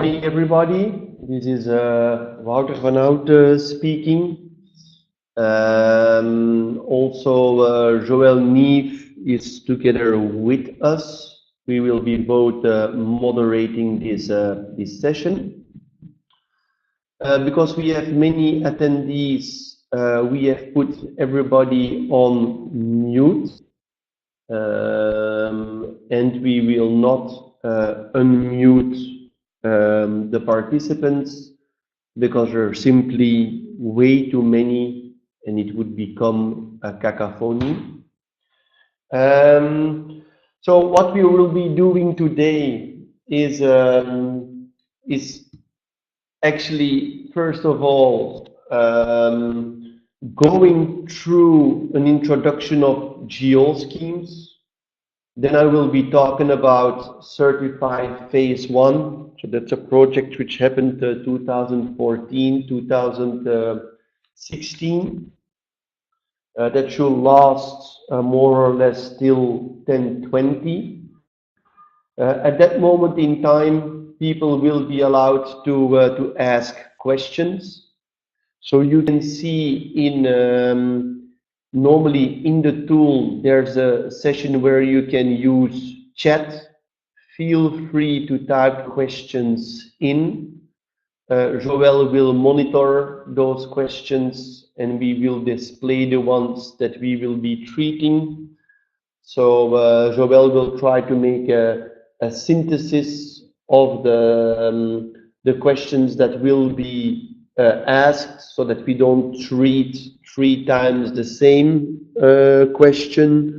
Morning, everybody. This is Wouter Vanhoudt speaking. Also, Joël Nieve is together with us. We will be both moderating this session. Because we have many attendees, we have put everybody on mute, and we will not unmute the participants because there are simply way too many and it would become a cacophony. So what we will be doing today is actually, first of all, going through an introduction of GEOL schemes. Then I will be talking about CertifHy Phase 1. So that's a project which happened 2014, 2016. That should last more or less till 1020. At that moment in time, people will be allowed to ask questions. So you can see in normally in the tool, there's a session where you can use chat. Feel free to type questions in. Joël will monitor those questions and we will display the ones that we will be treating. So Joël will try to make a synthesis of the questions that will be asked so that we don't treat 3 times the same question,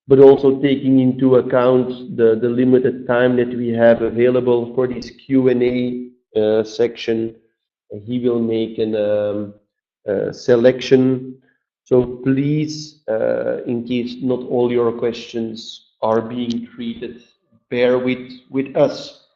but also taking into account the limited time that we have available for this Q&A section. He will make a selection. So please, in case not all your questions are being treated, bear with us.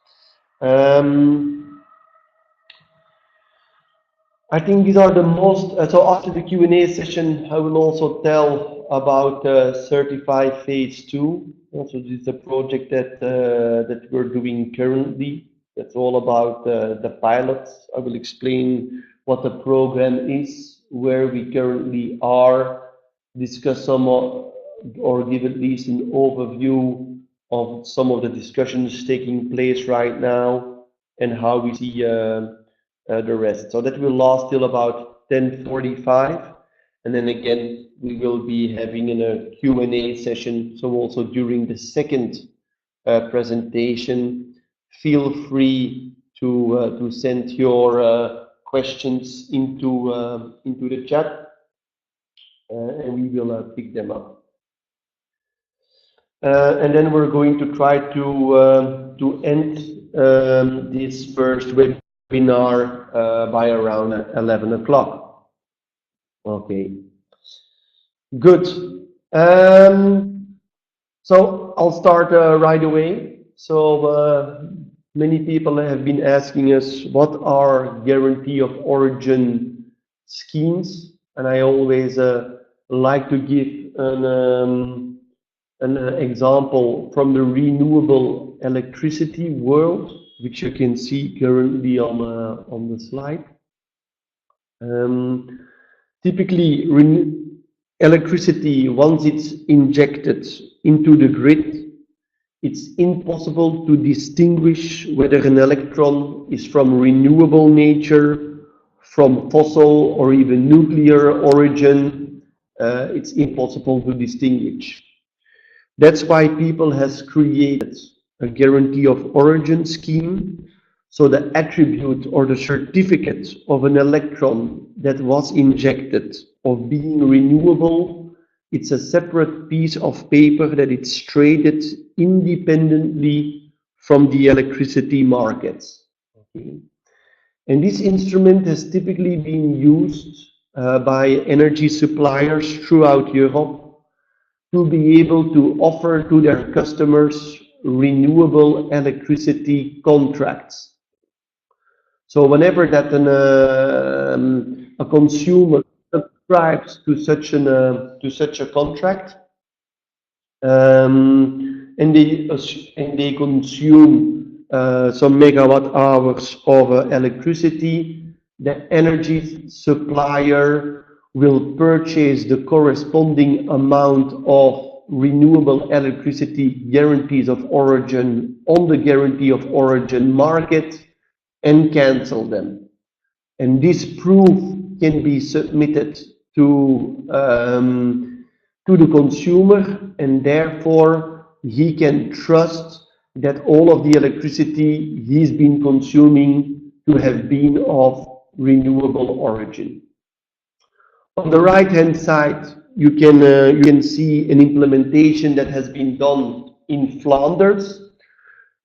I think these are the most, so after the Q&A session, I will also tell about CertifHy Phase 2. Also, this is a project that we're doing currently. That's all about the pilots. I will explain what the program is, where we currently are, discuss some or give at least an overview of some of the discussions taking place right now and how we see the rest. So that will last till about 10:45, and then again we will be having a Q&A session. So also during the second presentation, feel free to send your questions into the chat, and we will pick them up. And then we're going to try to end this first webinar by around 11 o'clock. Okay, good. So I'll start right away. So many people have been asking us what are guarantee of origin schemes, and I always like to give an example from the renewable electricity world, which you can see currently on the slide. Typically, electricity, once it's injected into the grid, it's impossible to distinguish whether an electron is from renewable nature, from fossil or even nuclear origin. It's impossible to distinguish. That's why people has created a guarantee of origin scheme. So the attribute or the certificate of an electron that was injected of being renewable, it's a separate piece of paper that it's traded independently from the electricity markets. Okay. And this instrument has typically been used by energy suppliers throughout Europe to be able to offer to their customers renewable electricity contracts. So whenever that a consumer subscribes to such a contract, and they consume some megawatt hours of electricity, the energy supplier will purchase the corresponding amount of renewable electricity guarantees of origin on the guarantee of origin market and cancel them. And this proof can be submitted to the consumer, and therefore he can trust that all of the electricity he's been consuming to have been of renewable origin. On the right-hand side, you can see an implementation that has been done in Flanders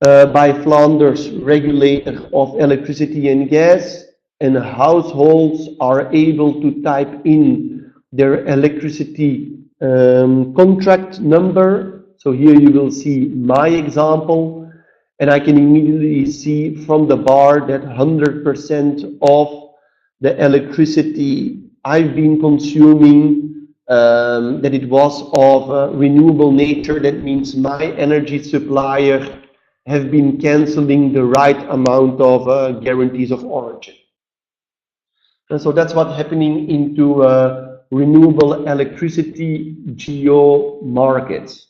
by Flanders regulator of electricity and gas, and households are able to type in their electricity contract number. So here you will see my example, and I can immediately see from the bar that 100% of the electricity I've been consuming, that it was of renewable nature. That means my energy supplier have been canceling the right amount of guarantees of origin. And so that's what's happening into renewable electricity geo markets.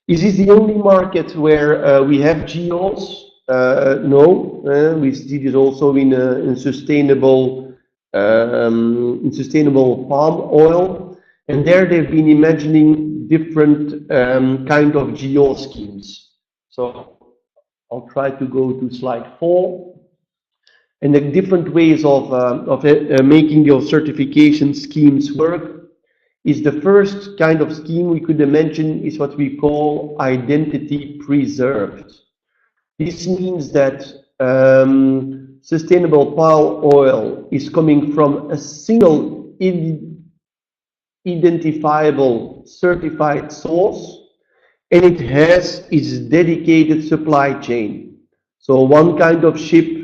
Is this the only market where we have geos? No, we see this also in sustainable palm oil, and there they've been imagining different kind of geo schemes. So I'll try to go to slide 4. And the different ways of making your certification schemes work is the first kind of scheme we could imagine is what we call identity preserved. This means that sustainable palm oil is coming from a single identifiable certified source, and it has its dedicated supply chain. So one kind of ship,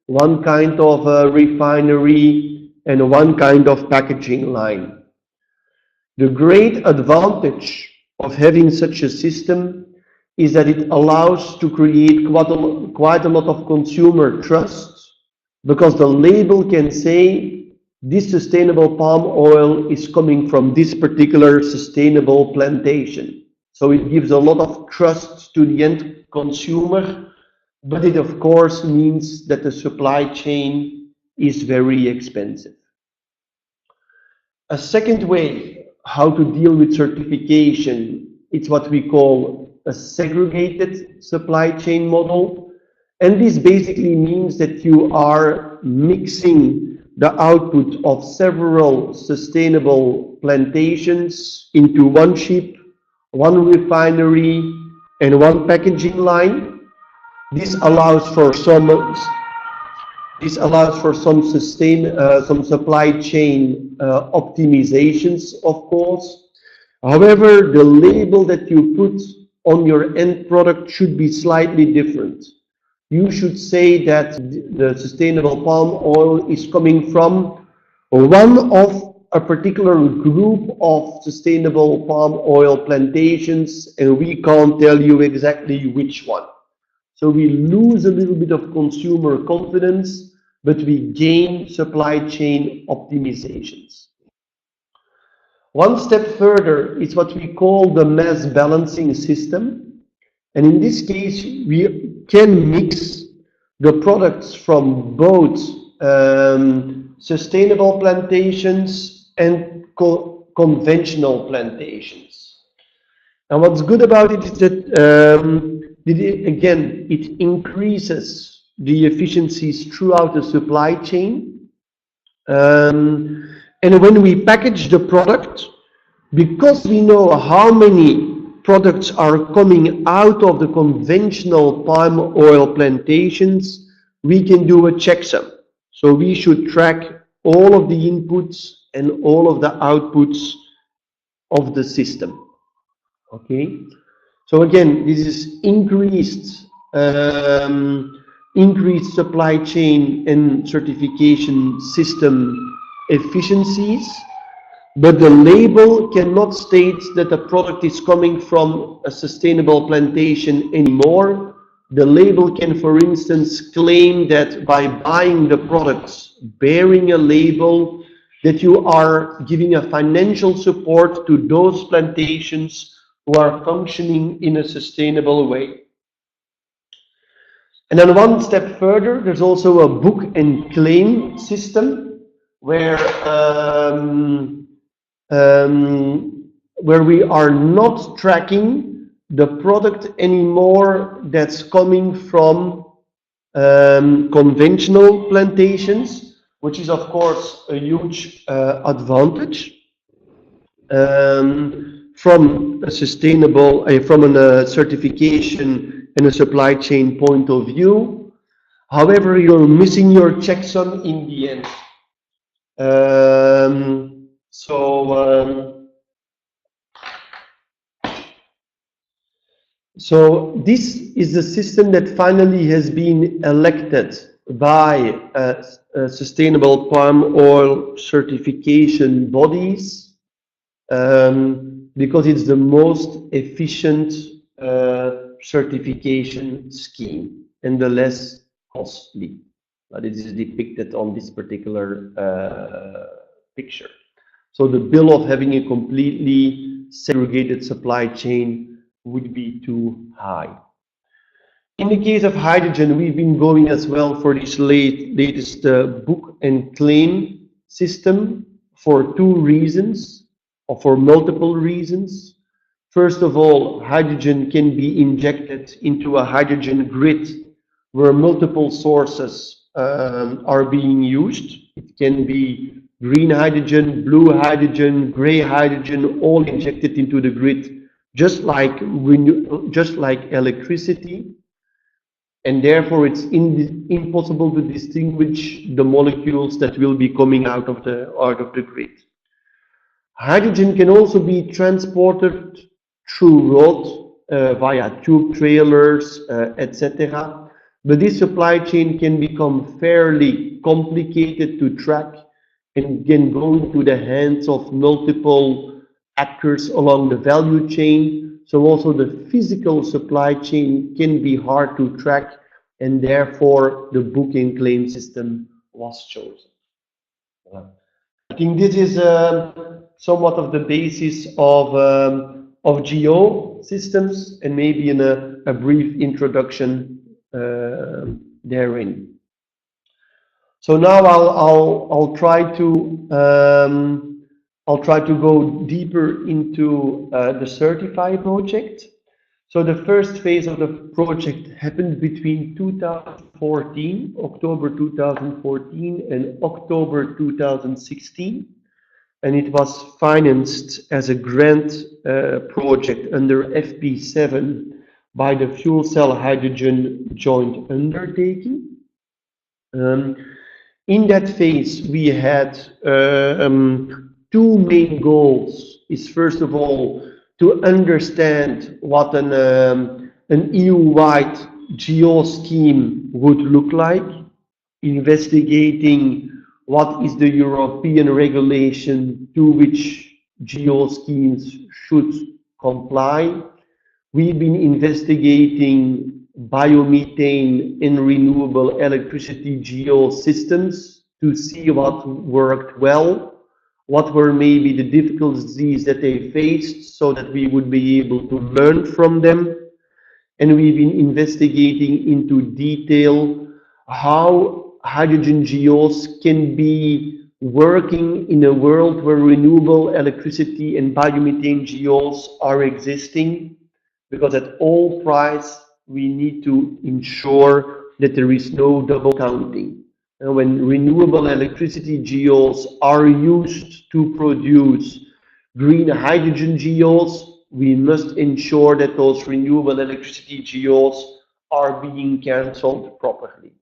one kind of refinery, and one kind of packaging line. The great advantage of having such a system is that it allows to create quite a lot of consumer trust, because the label can say this sustainable palm oil is coming from this particular sustainable plantation. So it gives a lot of trust to the end consumer. But it of course means that the supply chain is very expensive. A second way how to deal with certification, it's what we call a segregated supply chain model. And this basically means that you are mixing the output of several sustainable plantations into one ship, one refinery, and one packaging line. This allows for some supply chain optimizations, of course. However, the label that you put on your end product should be slightly different. You should say that the sustainable palm oil is coming from one of a particular group of sustainable palm oil plantations, and we can't tell you exactly which one. So we lose a little bit of consumer confidence, but we gain supply chain optimizations. One step further is what we call the mass balancing system. And in this case, we can mix the products from both sustainable plantations and conventional plantations. And what's good about it is that it increases the efficiencies throughout the supply chain. And when we package the product, because we know how many products are coming out of the conventional palm oil plantations, we can do a checksum. So we should track all of the inputs and all of the outputs of the system. Okay. So again, this is increased supply chain and certification system efficiencies, but the label cannot state that the product is coming from a sustainable plantation anymore, The label can, for instance, claim that by buying the products bearing a label, that you are giving a financial support to those plantations who are functioning in a sustainable way. And then one step further, there's also a book and claim system where we are not tracking the product anymore that's coming from conventional plantations, which is of course a huge advantage from a sustainable, from a certification and a supply chain point of view. However, you're missing your checksum in the end. So this is the system that finally has been elected by sustainable palm oil certification bodies because it's the most efficient certification scheme and the less costly. But it is depicted on this particular picture. So the bill of having a completely segregated supply chain would be too high. In the case of hydrogen, we've been going as well for this latest book and claim system for two reasons, or for multiple reasons. First of all, hydrogen can be injected into a hydrogen grid where multiple sources are being used. It can be green hydrogen, blue hydrogen, gray hydrogen, all injected into the grid, just like electricity, and therefore it's impossible to distinguish the molecules that will be coming out of the grid. Hydrogen can also be transported through road via tube trailers, etc. But this supply chain can become fairly complicated to track and can go into the hands of multiple actors along the value chain. So also the physical supply chain can be hard to track, and therefore the book and claim system was chosen. I think this is somewhat of the basis of geo systems, and maybe in a brief introduction therein. So now I'll try to go deeper into the CertifHy project. So the first phase of the project happened between 2014, October 2014 and October 2016. And it was financed as a grant project under FP7 by the Fuel Cell Hydrogen Joint Undertaking. In that phase, we had two main goals. Is first of all to understand what an EU-wide geo scheme would look like, investigating what is the European regulation to which geo schemes should comply. We've been investigating biomethane and renewable electricity geo systems to see what worked well, what were maybe the difficulties that they faced, so that we would be able to learn from them. And we've been investigating into detail how hydrogen geos can be working in a world where renewable electricity and biomethane geos are existing, because at all price we need to ensure that there is no double counting. And when renewable electricity geos are used to produce green hydrogen geos, we must ensure that those renewable electricity geos are being cancelled properly.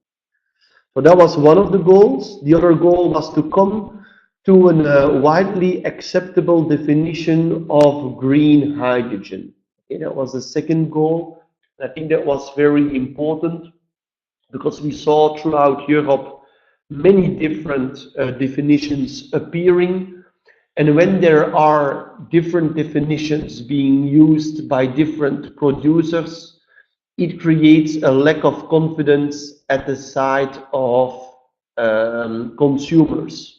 So that was one of the goals. The other goal was to come to a widely acceptable definition of green hydrogen. Okay, that was the second goal. I think that was very important because we saw throughout Europe many different definitions appearing, and when there are different definitions being used by different producers, it creates a lack of confidence at the side of consumers.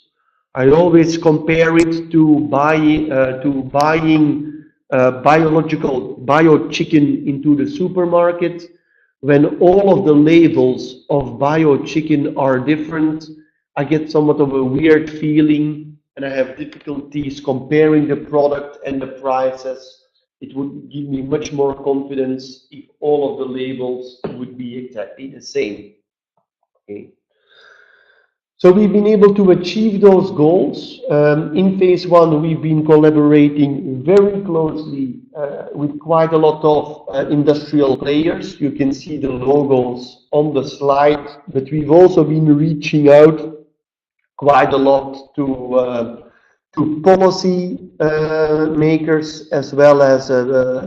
I always compare it to buying bio chicken into the supermarket. When all of the labels of bio chicken are different, I get somewhat of a weird feeling, and I have difficulties comparing the product and the prices. It would give me much more confidence if all of the labels would be exactly the same. Okay. So we've been able to achieve those goals. In phase one, we've been collaborating very closely with quite a lot of industrial players. You can see the logos on the slide, but we've also been reaching out quite a lot to policy makers, as well as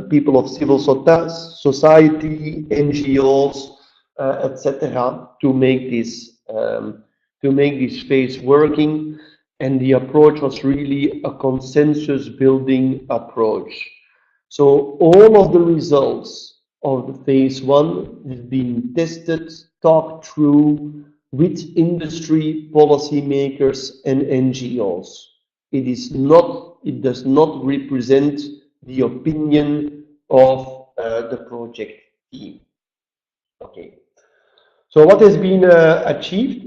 people of civil society, NGOs, etc., to make this phase working. And the approach was really a consensus building approach. So all of the results of the phase one have been tested, talked through with industry, policymakers, and NGOs. It does not represent the opinion of the project team. Okay. So what has been achieved?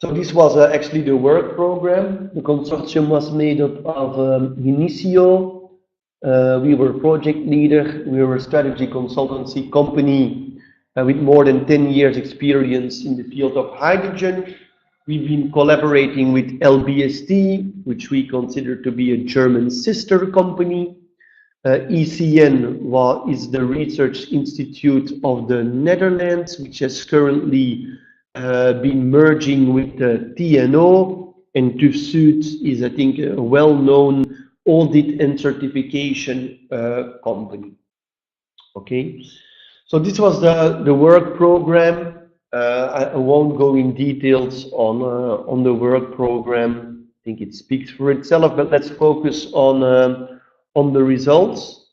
So this was actually the work program. The consortium was made up of HINICIO. We were project leader. We were a strategy consultancy company with more than 10 years experience in the field of hydrogen. We've been collaborating with LBST, which we consider to be a German sister company. ECN is the research institute of the Netherlands, which has currently been merging with the TNO, and TÜV SÜD is, I think, a well-known audit and certification company. Okay, so this was the work program. I won't go in details on the work program. I think it speaks for itself, but let's focus on the results.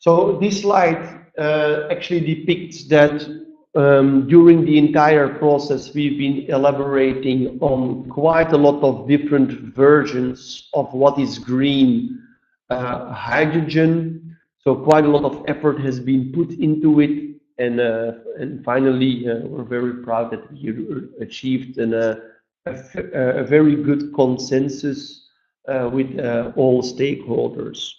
So this slide actually depicts that during the entire process, we've been elaborating on quite a lot of different versions of what is green hydrogen. So quite a lot of effort has been put into it, and finally, we're very proud that we achieved a very good consensus with all stakeholders.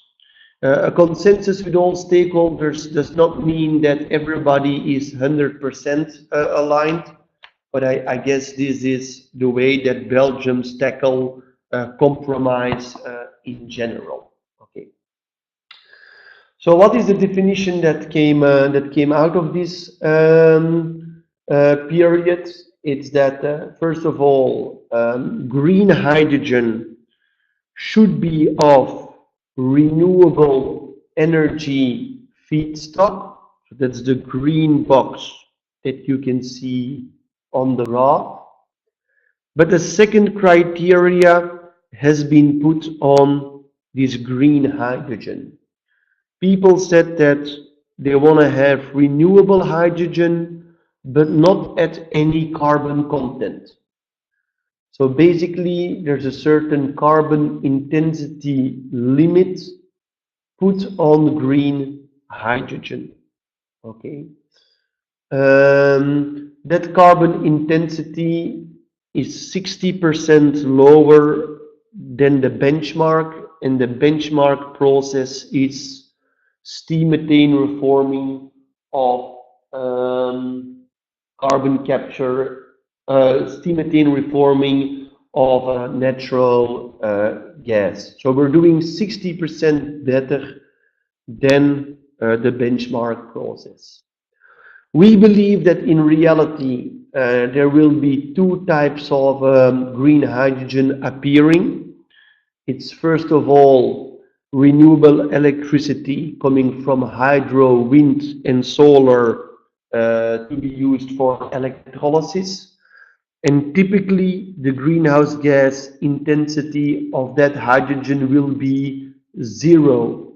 A consensus with all stakeholders does not mean that everybody is 100% aligned, but I guess this is the way that Belgians tackle compromise in general. Okay. So what is the definition that came out of this period? It's that first of all, green hydrogen should be of renewable energy feedstock. So that's the green box that you can see on the graph. But the second criteria has been put on this green hydrogen. People said that they want to have renewable hydrogen, but not at any carbon content. So basically, there's a certain carbon intensity limit put on green hydrogen. Okay. That carbon intensity is 60% lower than the benchmark, and the benchmark process is steam methane reforming of carbon capture. Steam methane reforming of natural gas. So we're doing 60% better than the benchmark process. We believe that in reality there will be two types of green hydrogen appearing. It's first of all renewable electricity coming from hydro, wind and solar to be used for electrolysis. And typically, the greenhouse gas intensity of that hydrogen will be zero.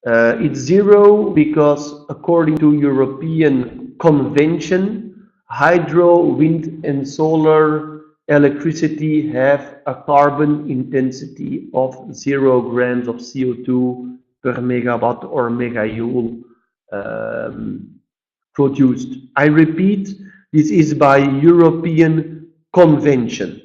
It's zero because according to European convention, hydro, wind and solar electricity have a carbon intensity of 0 grams of CO2 per megawatt or megajoule produced. I repeat, this is by European convention.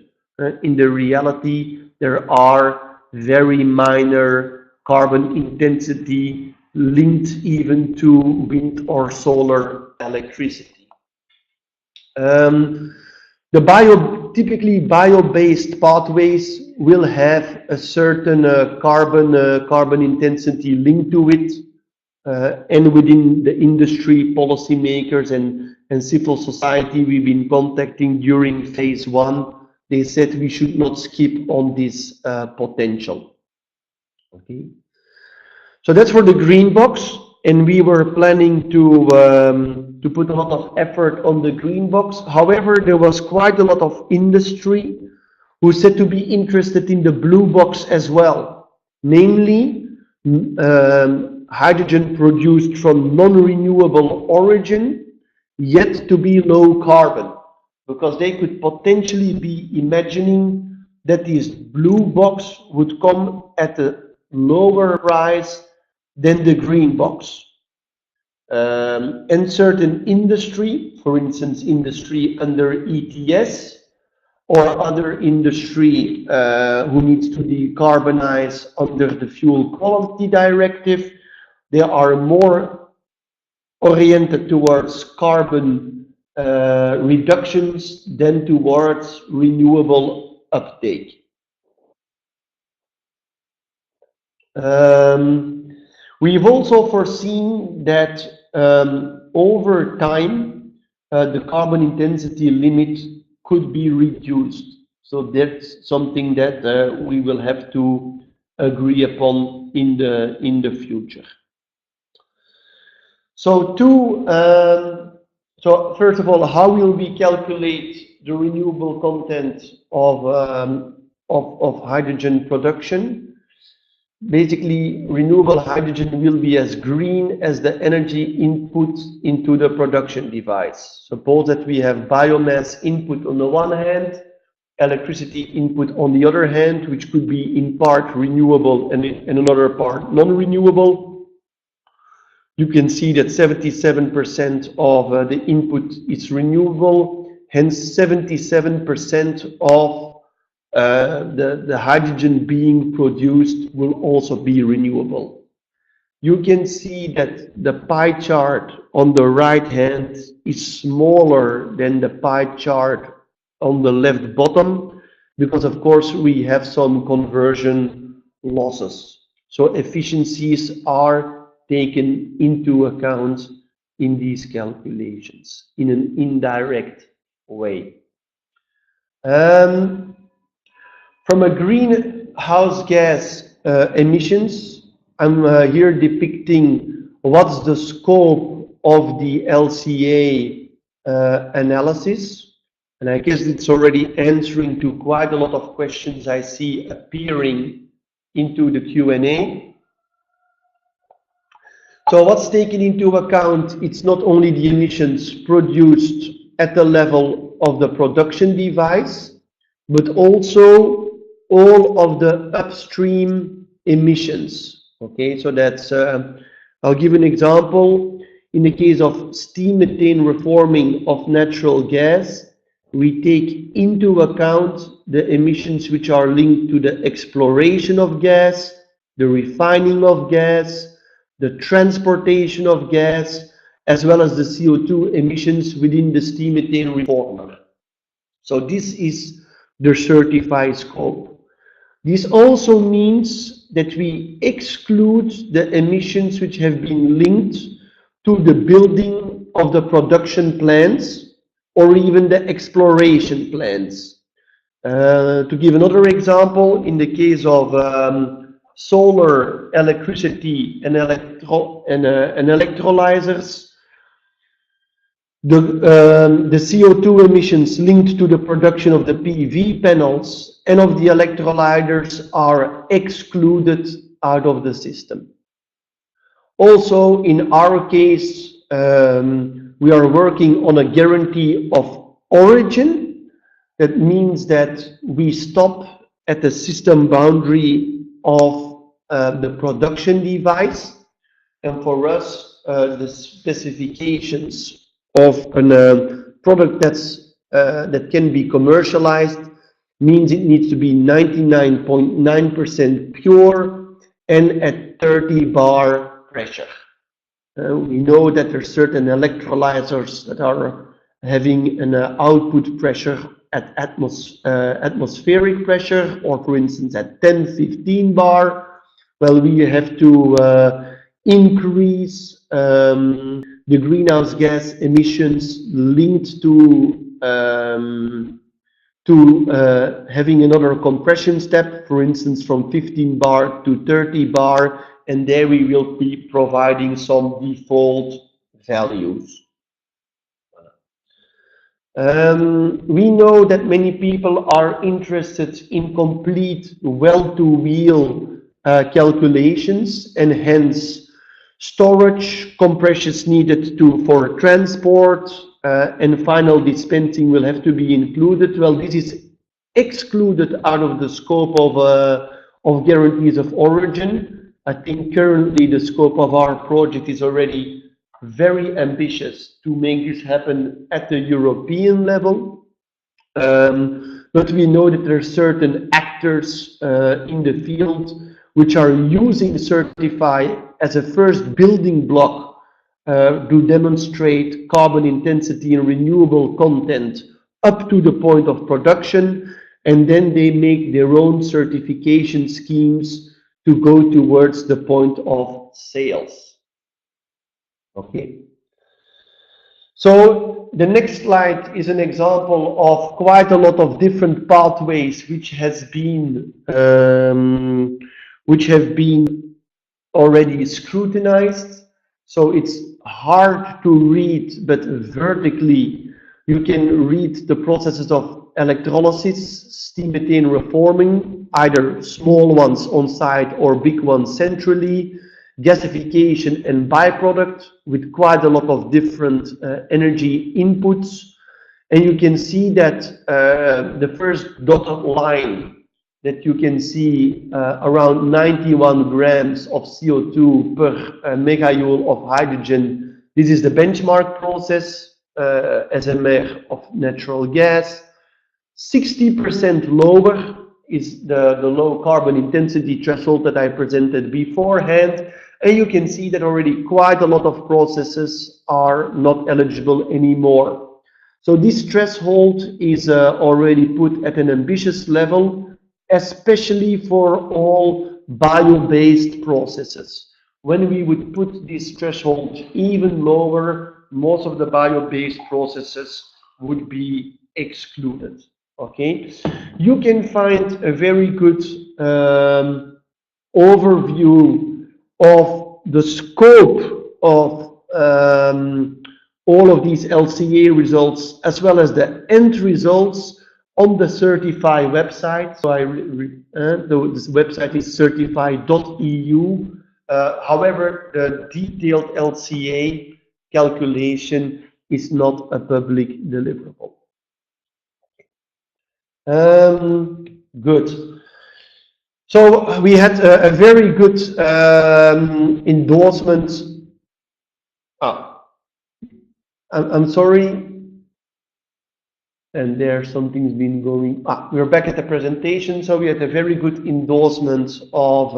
In the reality, there are very minor carbon intensity linked even to wind or solar electricity. Typically bio-based pathways will have a certain carbon intensity linked to it, and within the industry, policymakers and civil society we've been contacting during phase 1, they said we should not skip on this potential. Okay, so that's for the green box, and we were planning to put a lot of effort on the green box. However, there was quite a lot of industry who said to be interested in the blue box as well, namely hydrogen produced from non-renewable origin, yet to be low carbon, because they could potentially be imagining that this blue box would come at a lower price than the green box. And certain industry, for instance, industry under ETS, or other industry who needs to decarbonize under the Fuel Quality Directive, they are more oriented towards carbon reductions than towards renewable uptake. We've also foreseen that over time the carbon intensity limit could be reduced. So that's something that we will have to agree upon in the future. So so first of all, how will we calculate the renewable content of hydrogen production? Basically, renewable hydrogen will be as green as the energy input into the production device. Suppose that we have biomass input on the one hand, electricity input on the other hand, which could be in part renewable and in another part non-renewable. You can see that 77% of the input is renewable, hence 77% of the hydrogen being produced will also be renewable. You can see that the pie chart on the right hand is smaller than the pie chart on the left bottom, because of course we have some conversion losses. So efficiencies are taken into account in these calculations in an indirect way. From a greenhouse gas emissions, I'm here depicting what's the scope of the LCA analysis, and I guess it's already answering to quite a lot of questions I see appearing into the Q&A. So what's taken into account, it's not only the emissions produced at the level of the production device, but also all of the upstream emissions. Okay, so that's, I'll give an example. In the case of steam methane reforming of natural gas, we take into account the emissions which are linked to the exploration of gas, the refining of gas, the transportation of gas, as well as the CO2 emissions within the steam methane reformer. So this is the CertifHy scope. This also means that we exclude the emissions which have been linked to the building of the production plants or even the exploration plants. To give another example, in the case of solar electricity and electrolyzers, the CO2 emissions linked to the production of the PV panels and of the electrolyzers are excluded out of the system. Also, in our case, we are working on a guarantee of origin. That means that we stop at the system boundary of the production device. And for us, the specifications of a product that can be commercialized means it needs to be 99.9% pure and at 30 bar pressure. We know that there are certain electrolyzers that are having an output pressure at atmospheric pressure, or for instance at 10-15 bar. Well, we have to increase the greenhouse gas emissions linked to having another compression step, for instance from 15 bar to 30 bar, and there we will be providing some default values. We know that many people are interested in complete well-to-wheel calculations, and hence storage compressions needed for transport and final dispensing will have to be included. Well, this is excluded out of the scope of guarantees of origin. I think currently the scope of our project is already very ambitious to make this happen at the European level. But we know that there are certain actors in the field which are using CertifHy as a first building block to demonstrate carbon intensity and renewable content up to the point of production, and then they make their own certification schemes to go towards the point of sales. Okay. So the next slide is an example of quite a lot of different pathways which have been already scrutinized. So it's hard to read, but vertically you can read the processes of electrolysis, steam methane reforming, either small ones on site or big ones centrally, gasification and byproduct with quite a lot of different energy inputs. And you can see that the first dotted line that you can see around 91 grams of CO2 per megajoule of hydrogen. This is the benchmark process, SMR of natural gas. 60% lower is the low carbon intensity threshold that I presented beforehand. And you can see that already quite a lot of processes are not eligible anymore. So this threshold is already put at an ambitious level, especially for all bio-based processes. When we would put this threshold even lower, most of the bio-based processes would be excluded. Okay, you can find a very good overview of the scope of all of these LCA results, as well as the end results, on the CertifHy website. So this website is certifhy.eu. However, the detailed LCA calculation is not a public deliverable. Good. So we had a very good endorsement. I'm sorry. And there something's been going. We're back at the presentation. So we had a very good endorsement of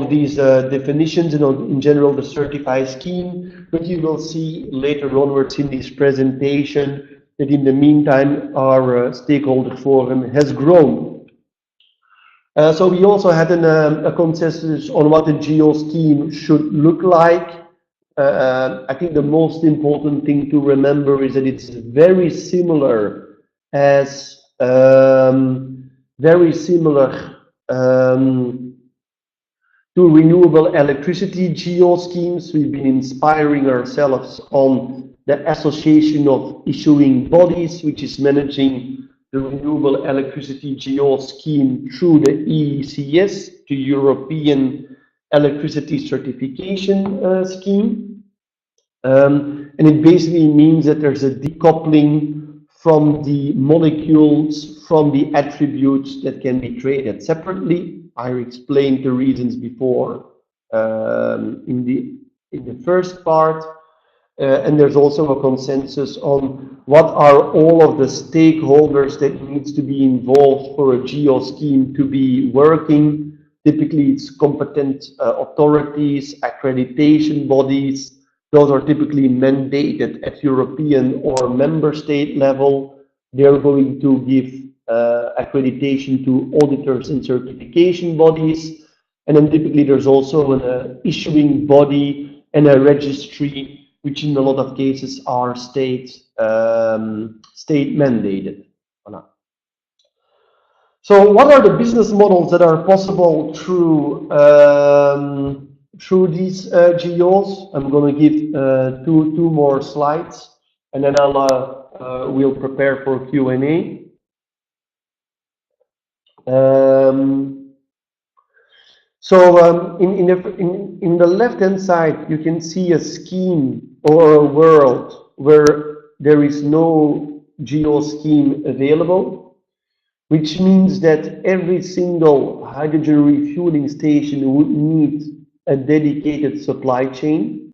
these definitions and in general the CertifHy scheme. But you will see later onwards in this presentation that in the meantime our stakeholder forum has grown. So we also had a consensus on what the geo scheme should look like. I think the most important thing to remember is that it's very similar as to renewable electricity geo schemes. We've been inspiring ourselves on the Association of Issuing Bodies, which is managing the renewable electricity geo scheme through the EECS, the European electricity certification scheme. And it basically means that there's a decoupling from the molecules, from the attributes that can be traded separately. I explained the reasons before in the first part. And there's also a consensus on what are all of the stakeholders that needs to be involved for a geo scheme to be working. Typically, it's competent authorities, accreditation bodies. Those are typically mandated at European or member state level. They're going to give accreditation to auditors and certification bodies. And then typically there's also an issuing body and a registry, which in a lot of cases are state mandated. Voilà. So what are the business models that are possible through these GOs? I'm going to give two more slides, and then we'll prepare for Q&A. So in the left-hand side, you can see a scheme or a world where there is no geo scheme available, which means that every single hydrogen refueling station would need a dedicated supply chain.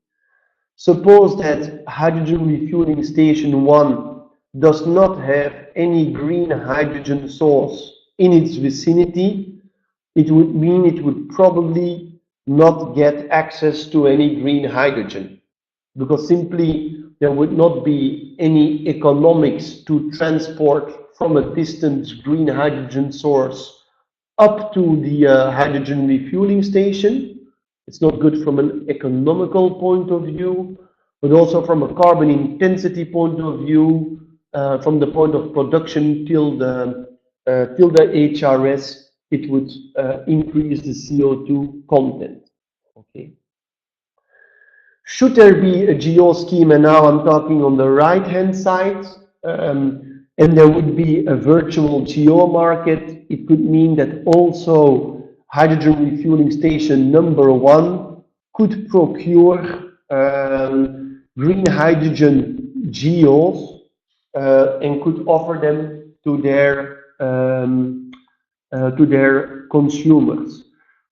Suppose that hydrogen refueling station 1 does not have any green hydrogen source in its vicinity. It would mean it would probably not get access to any green hydrogen, because simply there would not be any economics to transport from a distant green hydrogen source up to the hydrogen refueling station. It's not good from an economical point of view, but also from a carbon intensity point of view, from the point of production till the HRS. It would increase the CO2 content. Okay. Should there be a geo scheme, and now I'm talking on the right-hand side, and there would be a virtual geo market, it could mean that also hydrogen refueling station number 1 could procure green hydrogen geos and could offer them to their consumers.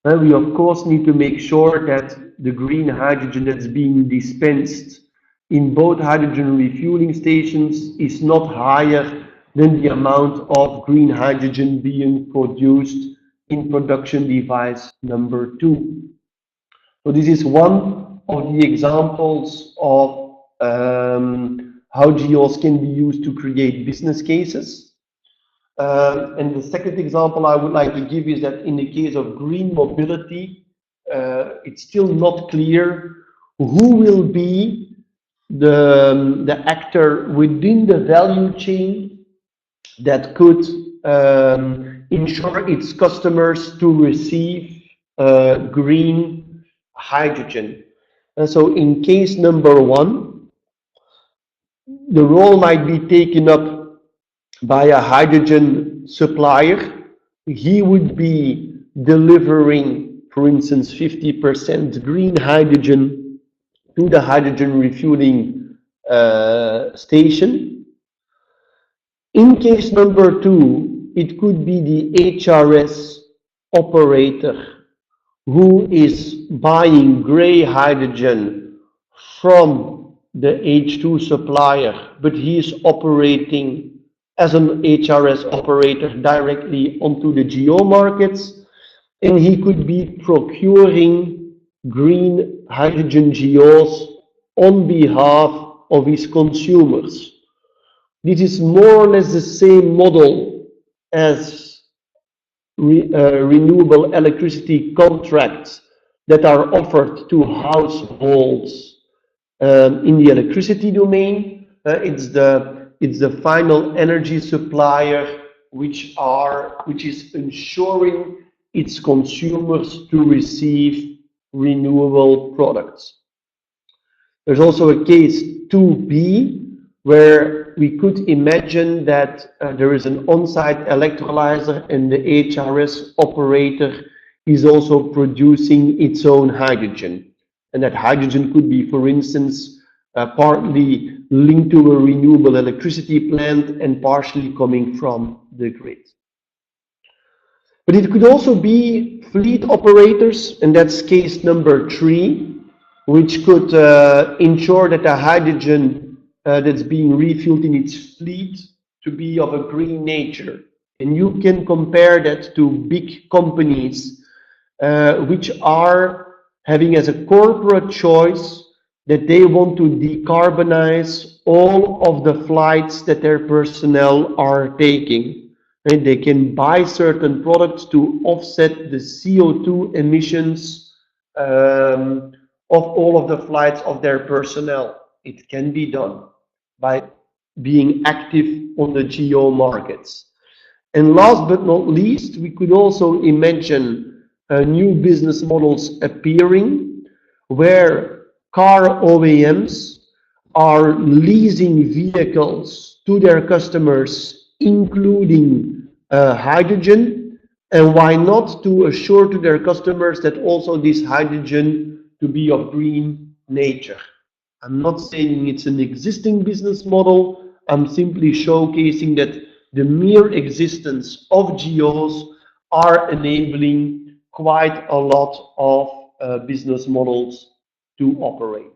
We of course need to make sure that the green hydrogen that's being dispensed in both hydrogen refueling stations is not higher than the amount of green hydrogen being produced in production device number 2. So this is one of the examples of how geos can be used to create business cases. And the second example I would like to give is that in the case of green mobility, it's still not clear who will be the actor within the value chain that could ensure its customers to receive green hydrogen. And so in case number 1, the role might be taken up by a hydrogen supplier. He would be delivering, for instance, 50% green hydrogen to the hydrogen refueling station. In case number 2, it could be the HRS operator who is buying gray hydrogen from the H2 supplier, but he is operating as an HRS operator directly onto the geo markets, and he could be procuring green hydrogen geos on behalf of his consumers. This is more or less the same model as renewable electricity contracts that are offered to households in the electricity domain. It's the final energy supplier which is ensuring its consumers to receive renewable products. There's also a case 2B where we could imagine that there is an on-site electrolyzer and the HRS operator is also producing its own hydrogen. And that hydrogen could be, for instance, partly linked to a renewable electricity plant and partially coming from the grid. But it could also be fleet operators, and that's case number 3, which could ensure that the hydrogen that's being refueled in its fleet to be of a green nature. And you can compare that to big companies which are having as a corporate choice that they want to decarbonize all of the flights that their personnel are taking. And they can buy certain products to offset the CO2 emissions of all of the flights of their personnel. It can be done by being active on the geo markets. And last but not least, we could also imagine new business models appearing where car OEMs are leasing vehicles to their customers, including hydrogen, and why not to assure to their customers that also this hydrogen to be of green nature. I'm not saying it's an existing business model, I'm simply showcasing that the mere existence of GOs are enabling quite a lot of business models to operate.